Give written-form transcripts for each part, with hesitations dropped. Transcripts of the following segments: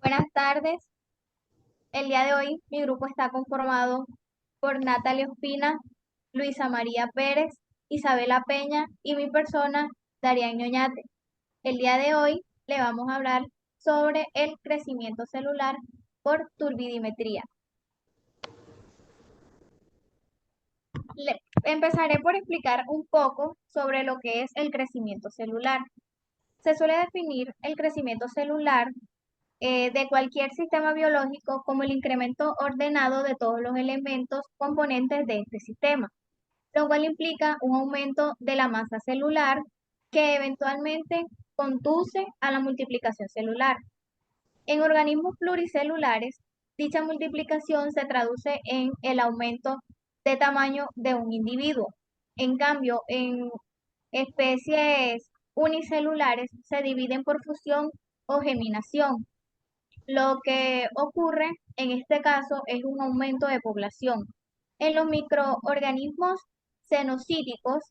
Buenas tardes. El día de hoy mi grupo está conformado por Natalia Ospina, Luisa María Pérez, Isabela Peña y mi persona, Darían Ñoñate. El día de hoy le vamos a hablar sobre el crecimiento celular por turbidimetría. Empezaré por explicar un poco sobre lo que es el crecimiento celular. Se suele definir el crecimiento celular de cualquier sistema biológico como el incremento ordenado de todos los elementos componentes de este sistema, lo cual implica un aumento de la masa celular que eventualmente conduce a la multiplicación celular. En organismos pluricelulares, dicha multiplicación se traduce en el aumento de tamaño de un individuo. En cambio, en especies unicelulares se dividen por fusión o geminación. Lo que ocurre en este caso es un aumento de población. En los microorganismos cenocíticos,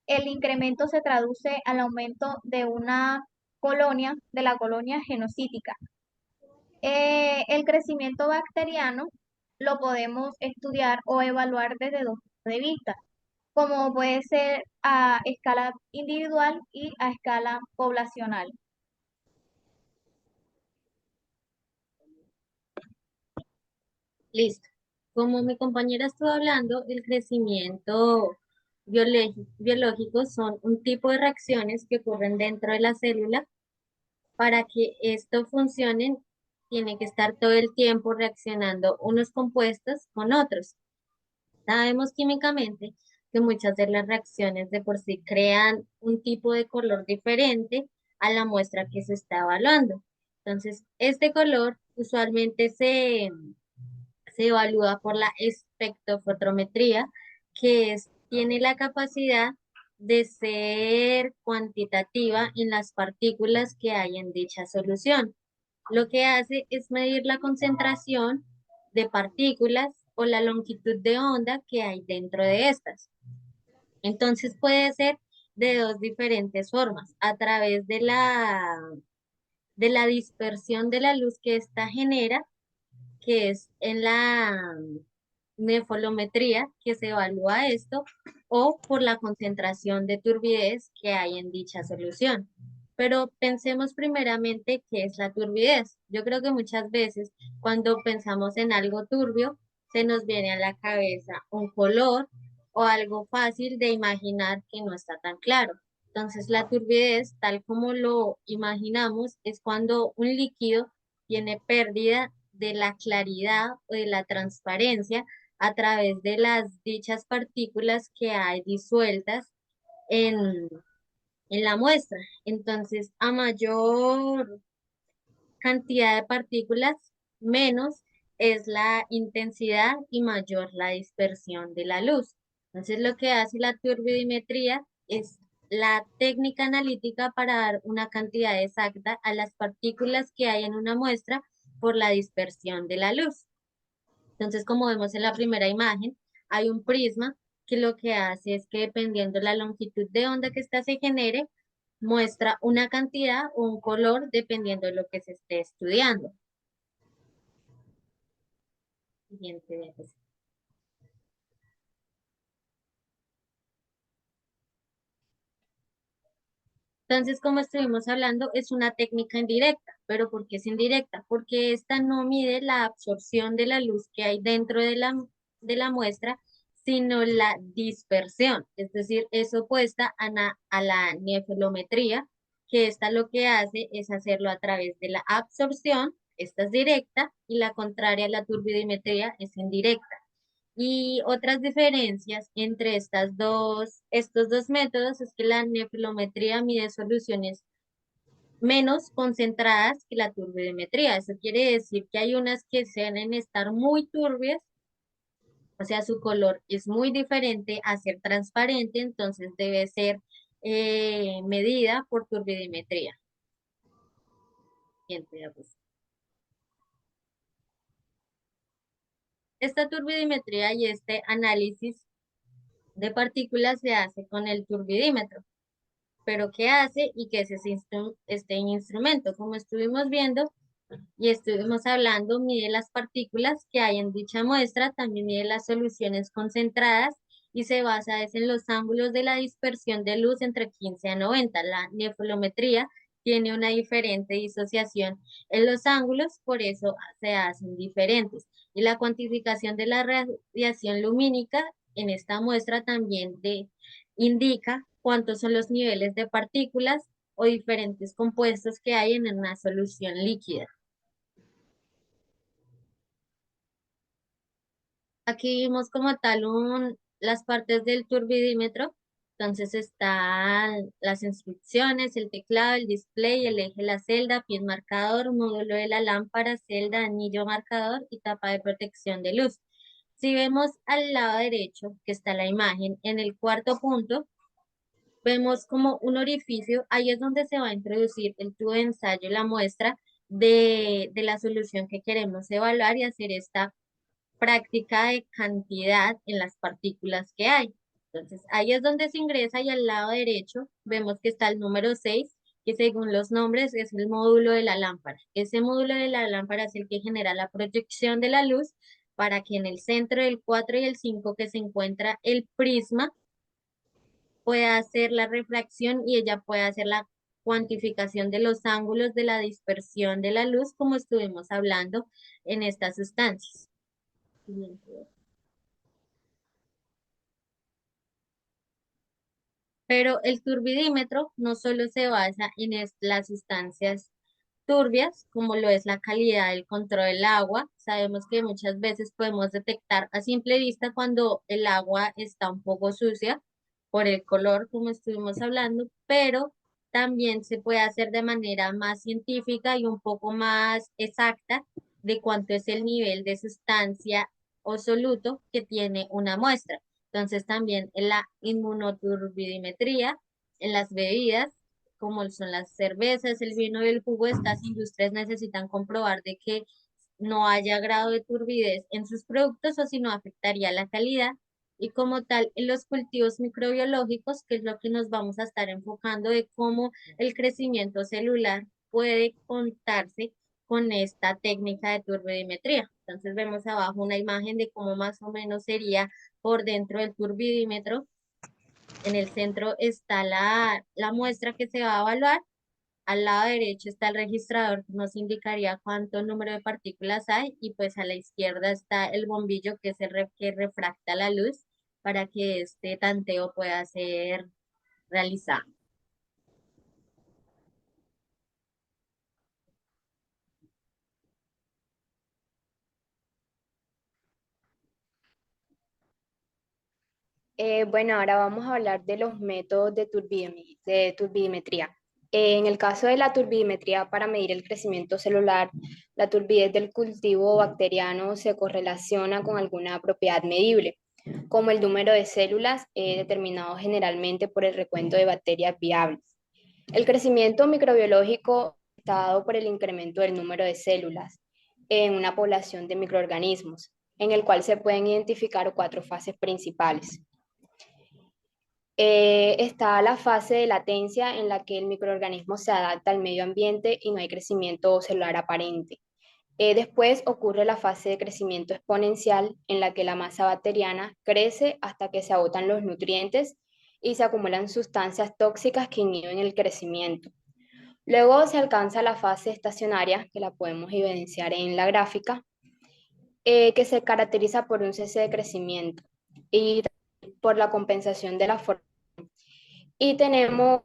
el incremento se traduce al aumento de una colonia, de la colonia genocítica. El crecimiento bacteriano lo podemos estudiar o evaluar desde dos puntos de vista, como puede ser a escala individual y a escala poblacional. Listo. Como mi compañera estuvo hablando, el crecimiento biológico son un tipo de reacciones que ocurren dentro de la célula. Para que esto funcione, tiene que estar todo el tiempo reaccionando unos compuestos con otros. Sabemos químicamente que muchas de las reacciones de por sí crean un tipo de color diferente a la muestra que se está evaluando. Entonces, este color usualmente se evalúa por la espectrofotometría, tiene la capacidad de ser cuantitativa en las partículas que hay en dicha solución. Lo que hace es medir la concentración de partículas o la longitud de onda que hay dentro de estas. Entonces puede ser de dos diferentes formas, a través de la dispersión de la luz que ésta genera, que es en la nefolometría que se evalúa esto, o por la concentración de turbidez que hay en dicha solución. Pero pensemos primeramente qué es la turbidez. Yo creo que muchas veces cuando pensamos en algo turbio, se nos viene a la cabeza un color o algo fácil de imaginar que no está tan claro. Entonces, la turbidez, tal como lo imaginamos, es cuando un líquido tiene pérdida de la claridad o de la transparencia a través de las dichas partículas que hay disueltas en, en la muestra. Entonces, a mayor cantidad de partículas, menos es la intensidad y mayor la dispersión de la luz. Entonces, lo que hace la turbidimetría es la técnica analítica para dar una cantidad exacta a las partículas que hay en una muestra por la dispersión de la luz. Entonces, como vemos en la primera imagen, hay un prisma que lo que hace es que dependiendo la longitud de onda que ésta se genere, muestra una cantidad o un color dependiendo de lo que se esté estudiando. Siguiente diapositiva. Entonces, como estuvimos hablando, es una técnica indirecta. ¿Pero por qué es indirecta? Porque esta no mide la absorción de la luz que hay dentro de la muestra, sino la dispersión. Es decir, es opuesta a la nefelometría, que esta lo que hace es hacerlo a través de la absorción. Esta es directa y la contraria a la turbidimetría es indirecta. Y otras diferencias entre estos dos métodos es que la nefilometría mide soluciones menos concentradas que la turbidimetría. Eso quiere decir que hay unas que suelen estar muy turbias, o sea, su color es muy diferente a ser transparente, entonces debe ser medida por turbidimetría. Siguiente diapositiva. Esta turbidimetría y este análisis de partículas se hace con el turbidímetro. Pero ¿qué hace y qué es este instrumento? Como estuvimos viendo, Y estuvimos hablando, mide las partículas que hay en dicha muestra, también mide las soluciones concentradas y se basa es en los ángulos de la dispersión de luz entre 15 a 90. La nefolometría tiene una diferente disociación en los ángulos, por eso se hacen diferentes. Y la cuantificación de la radiación lumínica en esta muestra también indica cuántos son los niveles de partículas o diferentes compuestos que hay en una solución líquida. Aquí vimos como tal las partes del turbidímetro. Entonces están las instrucciones, el teclado, el display, el eje, la celda, pin marcador, módulo de la lámpara, celda, anillo marcador y tapa de protección de luz. Si vemos al lado derecho, que está la imagen, en el cuarto punto, vemos como un orificio, ahí es donde se va a introducir el tubo de ensayo, la muestra de la solución que queremos evaluar y hacer esta práctica de cantidad en las partículas que hay. Entonces, ahí es donde se ingresa y al lado derecho vemos que está el número 6, que según los nombres es el módulo de la lámpara. Ese módulo de la lámpara es el que genera la proyección de la luz para que en el centro del 4 y el 5 que se encuentra el prisma pueda hacer la refracción y ella pueda hacer la cuantificación de los ángulos de la dispersión de la luz como estuvimos hablando en estas sustancias. Siguiente. Pero el turbidímetro no solo se basa en las sustancias turbias, como lo es la calidad del control del agua. Sabemos que muchas veces podemos detectar a simple vista cuando el agua está un poco sucia por el color, como estuvimos hablando, pero también se puede hacer de manera más científica y un poco más exacta de cuánto es el nivel de sustancia o soluto que tiene una muestra. Entonces también en la inmunoturbidimetría, en las bebidas, como son las cervezas, el vino y el jugo, estas industrias necesitan comprobar de que no haya grado de turbidez en sus productos o si no afectaría la calidad. Y como tal, en los cultivos microbiológicos, que es lo que nos vamos a estar enfocando de cómo el crecimiento celular puede contarse con esta técnica de turbidimetría. Entonces vemos abajo una imagen de cómo más o menos sería por dentro del turbidímetro. En el centro está la muestra que se va a evaluar. Al lado derecho está el registrador que nos indicaría cuánto número de partículas hay y pues a la izquierda está el bombillo que es que refracta la luz para que este tanteo pueda ser realizado. Bueno, ahora vamos a hablar de los métodos de de turbidimetría. En el caso de la turbidimetría para medir el crecimiento celular, la turbidez del cultivo bacteriano se correlaciona con alguna propiedad medible, como el número de células, determinado generalmente por el recuento de bacterias viables. El crecimiento microbiológico está dado por el incremento del número de células en una población de microorganismos, en el cual se pueden identificar cuatro fases principales. Está la fase de latencia en la que el microorganismo se adapta al medio ambiente y no hay crecimiento celular aparente. Después ocurre la fase de crecimiento exponencial en la que la masa bacteriana crece hasta que se agotan los nutrientes y se acumulan sustancias tóxicas que inhiben el crecimiento. Luego se alcanza la fase estacionaria, que la podemos evidenciar en la gráfica, que se caracteriza por un cese de crecimiento y por la compensación de la forma. Y tenemos,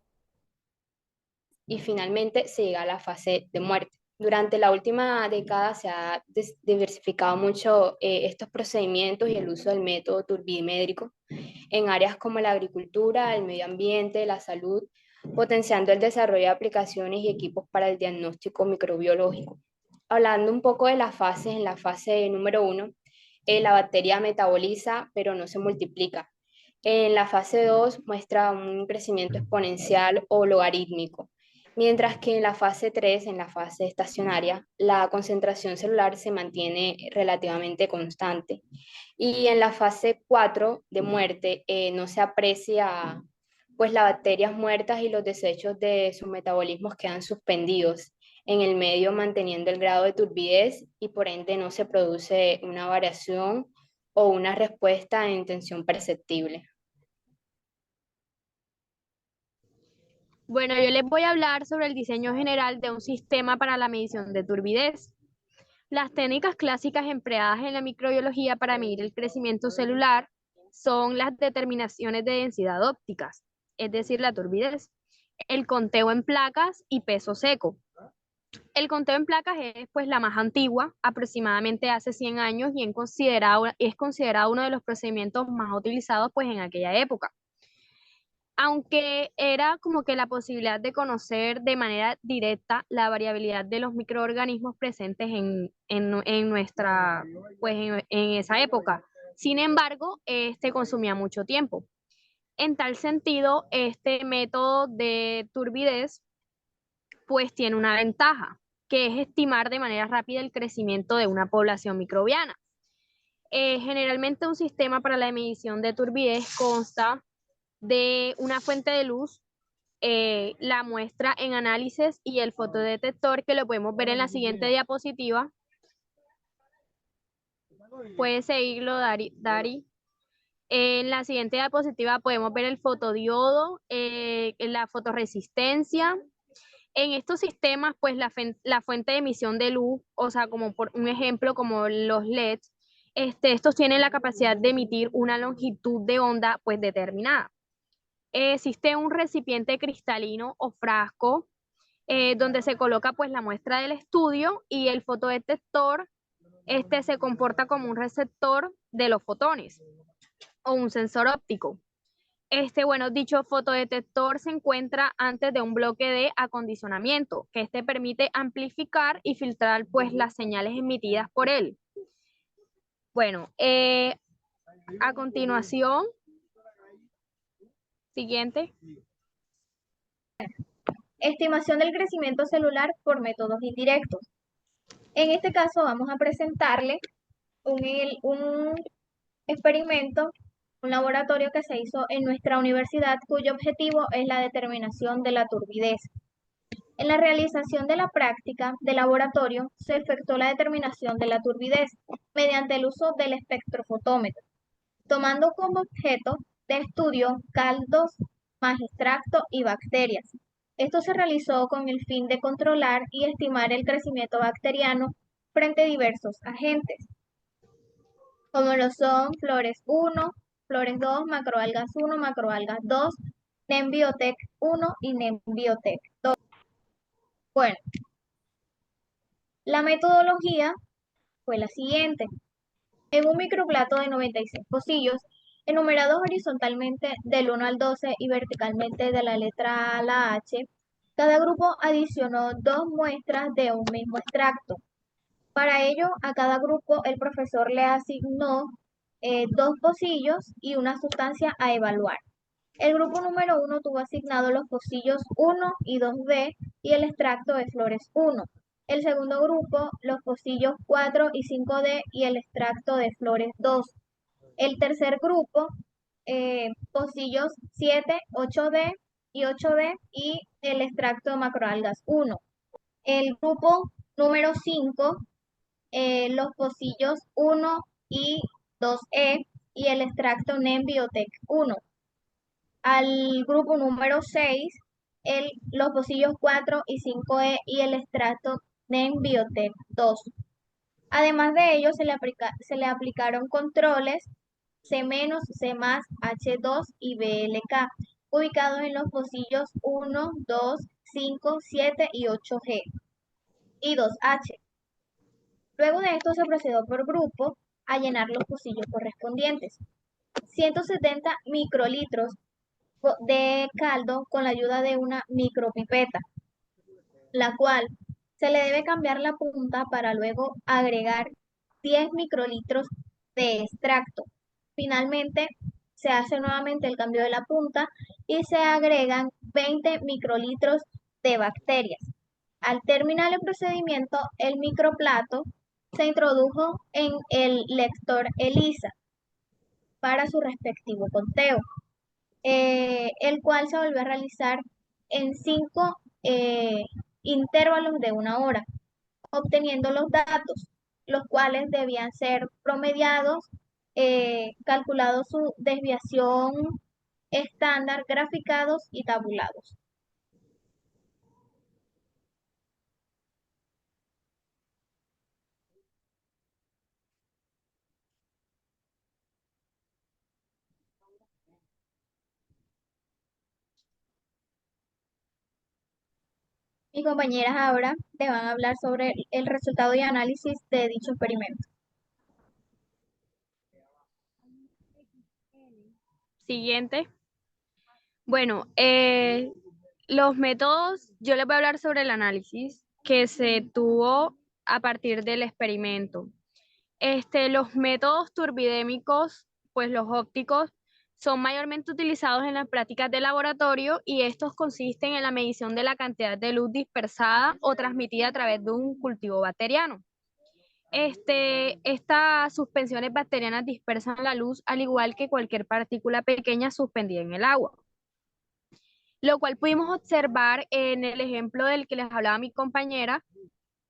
y finalmente se llega a la fase de muerte. Durante la última década se ha diversificado mucho estos procedimientos y el uso del método turbidimétrico en áreas como la agricultura, el medio ambiente, la salud, potenciando el desarrollo de aplicaciones y equipos para el diagnóstico microbiológico. Hablando un poco de las fases, en la fase número 1, la bacteria metaboliza pero no se multiplica. En la fase 2 muestra un crecimiento exponencial o logarítmico, mientras que en la fase 3, en la fase estacionaria, la concentración celular se mantiene relativamente constante. Y en la fase 4 de muerte no se aprecia, pues las bacterias muertas y los desechos de sus metabolismos quedan suspendidos en el medio manteniendo el grado de turbidez y por ende no se produce una variación o una respuesta en tensión perceptible. Bueno, yo les voy a hablar sobre el diseño general de un sistema para la medición de turbidez. Las técnicas clásicas empleadas en la microbiología para medir el crecimiento celular son las determinaciones de densidad ópticas, es decir, la turbidez, el conteo en placas y peso seco. El conteo en placas es pues la más antigua, aproximadamente hace 100 años, y es considerado uno de los procedimientos más utilizados pues en aquella época. Aunque era como que la posibilidad de conocer de manera directa la variabilidad de los microorganismos presentes en nuestra, pues en esa época. Sin embargo, este consumía mucho tiempo. En tal sentido, este método de turbidez pues tiene una ventaja, que es estimar de manera rápida el crecimiento de una población microbiana. Generalmente un sistema para la medición de turbidez consta de una fuente de luz, la muestra en análisis y el fotodetector, que lo podemos ver en la siguiente diapositiva. Puede seguirlo, Dari. En la siguiente diapositiva podemos ver el fotodiodo, la fotoresistencia. En estos sistemas, pues la fuente de emisión de luz, o sea, como por un ejemplo, como los LEDs, estos tienen la capacidad de emitir una longitud de onda pues determinada. Existe un recipiente cristalino o frasco donde se coloca pues la muestra del estudio, y el fotodetector se comporta como un receptor de los fotones o un sensor óptico. Bueno, dicho fotodetector se encuentra antes de un bloque de acondicionamiento, que permite amplificar y filtrar pues las señales emitidas por él. Bueno, a continuación, siguiente. Estimación del crecimiento celular por métodos indirectos. En este caso vamos a presentarle un experimento, un laboratorio que se hizo en nuestra universidad, cuyo objetivo es la determinación de la turbidez. En la realización de la práctica de laboratorio se efectuó la determinación de la turbidez mediante el uso del espectrofotómetro, tomando como objeto de estudio caldos, extracto y bacterias. Esto se realizó con el fin de controlar y estimar el crecimiento bacteriano frente a diversos agentes, como lo son flores 1, flores 2, macroalgas 1, macroalgas 2, Nembiotec 1 y Nembiotec 2. Bueno, la metodología fue la siguiente. En un microplato de 96 pocillos, enumerados horizontalmente del 1 al 12 y verticalmente de la letra A a la H, cada grupo adicionó 2 muestras de un mismo extracto. Para ello, a cada grupo el profesor le asignó 2 pocillos y una sustancia a evaluar. El grupo número 1 tuvo asignados los pocillos 1 y 2B y el extracto de flores 1. El segundo grupo, los pocillos 4 y 5D y el extracto de flores 2. El tercer grupo, pocillos 7, 8D y 8D y el extracto de macroalgas 1. El grupo número 5, los pocillos 1 y 2E y el extracto Nembiotec 1. Al grupo número 6, los pocillos 4 y 5E y el extracto Nembiotec 2. Además de ello, se le aplicaron controles C-, C+, H2 y BLK, ubicados en los pocillos 1, 2, 5, 7 y 8G y 2H. Luego de esto se procedió por grupo a llenar los pocillos correspondientes. 170 microlitros de caldo con la ayuda de una micropipeta, la cual se le debe cambiar la punta para luego agregar 10 microlitros de extracto. Finalmente, se hace nuevamente el cambio de la punta y se agregan 20 microlitros de bacterias. Al terminar el procedimiento, el microplato se introdujo en el lector ELISA para su respectivo conteo, el cual se volvió a realizar en 5 intervalos de 1 hora, obteniendo los datos, los cuales debían ser promediados, calculados su desviación estándar, graficados y tabulados. Mis compañeras ahora te van a hablar sobre el resultado y análisis de dicho experimento. Siguiente. Bueno, los métodos, yo les voy a hablar sobre el análisis que se tuvo a partir del experimento. Los métodos turbidémicos, pues los ópticos, son mayormente utilizados en las prácticas de laboratorio y estos consisten en la medición de la cantidad de luz dispersada o transmitida a través de un cultivo bacteriano. Estas suspensiones bacterianas dispersan la luz al igual que cualquier partícula pequeña suspendida en el agua, lo cual pudimos observar en el ejemplo del que les hablaba mi compañera.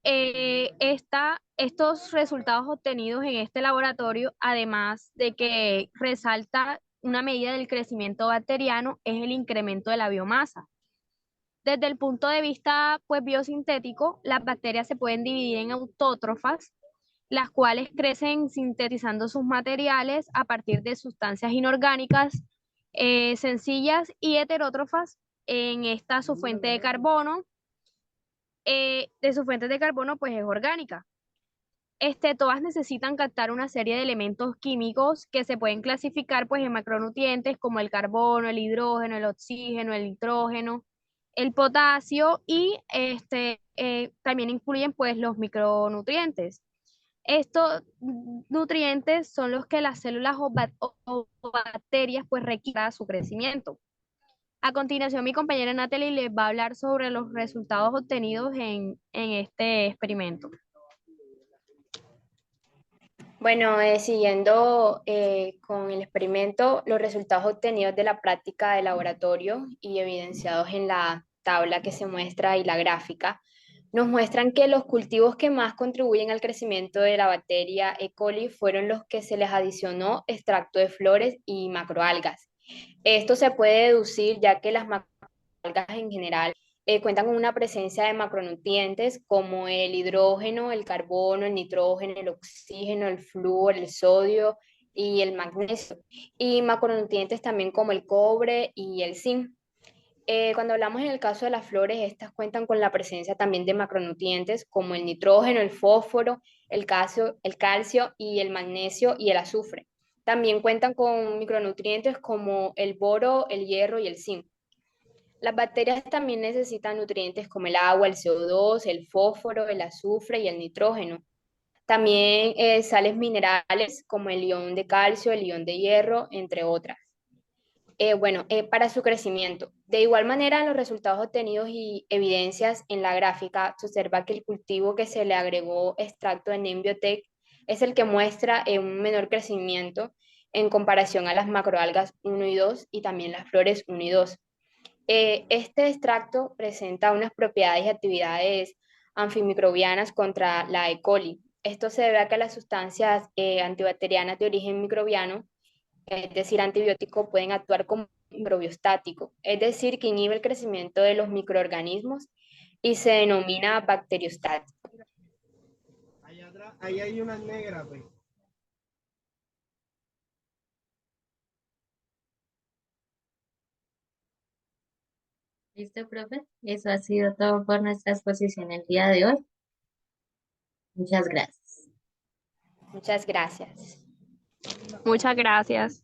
Estos resultados obtenidos en este laboratorio, además de que resalta una medida del crecimiento bacteriano, es el incremento de la biomasa. Desde el punto de vista pues, biosintético, las bacterias se pueden dividir en autótrofas, las cuales crecen sintetizando sus materiales a partir de sustancias inorgánicas sencillas, y heterótrofas en esta su fuente de carbono. De sus fuentes de carbono pues es orgánica. Todas necesitan captar una serie de elementos químicos que se pueden clasificar pues en macronutrientes como el carbono, el hidrógeno, el oxígeno, el nitrógeno, el potasio y también incluyen pues los micronutrientes. Estos nutrientes son los que las células o bacterias pues requieren para su crecimiento. A continuación, mi compañera Natalie les va a hablar sobre los resultados obtenidos en este experimento. Bueno, siguiendo con el experimento, los resultados obtenidos de la práctica de laboratorio y evidenciados en la tabla que se muestra y la gráfica, nos muestran que los cultivos que más contribuyen al crecimiento de la bacteria E. coli fueron los que se les adicionó extracto de flores y macroalgas. Esto se puede deducir ya que las macroalgas en general cuentan con una presencia de macronutrientes como el hidrógeno, el carbono, el nitrógeno, el oxígeno, el flúor, el sodio y el magnesio, y macronutrientes también como el cobre y el zinc. Cuando hablamos en el caso de las flores, estas cuentan con la presencia también de macronutrientes como el nitrógeno, el fósforo, el calcio y el magnesio y el azufre. También cuentan con micronutrientes como el boro, el hierro y el zinc. Las bacterias también necesitan nutrientes como el agua, el CO2, el fósforo, el azufre y el nitrógeno. También sales minerales como el ion de calcio, el ion de hierro, entre otras. Para su crecimiento. De igual manera, en los resultados obtenidos y evidencias en la gráfica, se observa que el cultivo que se le agregó extracto de Neem Biotech es el que muestra un menor crecimiento en comparación a las macroalgas 1 y 2 y también las flores 1 y 2. Este extracto presenta unas propiedades y actividades antimicrobianas contra la E. coli. Esto se debe a que las sustancias antibacterianas de origen microbiano, es decir, antibióticos, pueden actuar como microbiostático, es decir, que inhibe el crecimiento de los microorganismos y se denomina bacteriostático. Allá atrás, ahí hay unas negras, pues. ¿Listo, profe? Eso ha sido todo por nuestra exposición el día de hoy. Muchas gracias. Muchas gracias. Muchas gracias.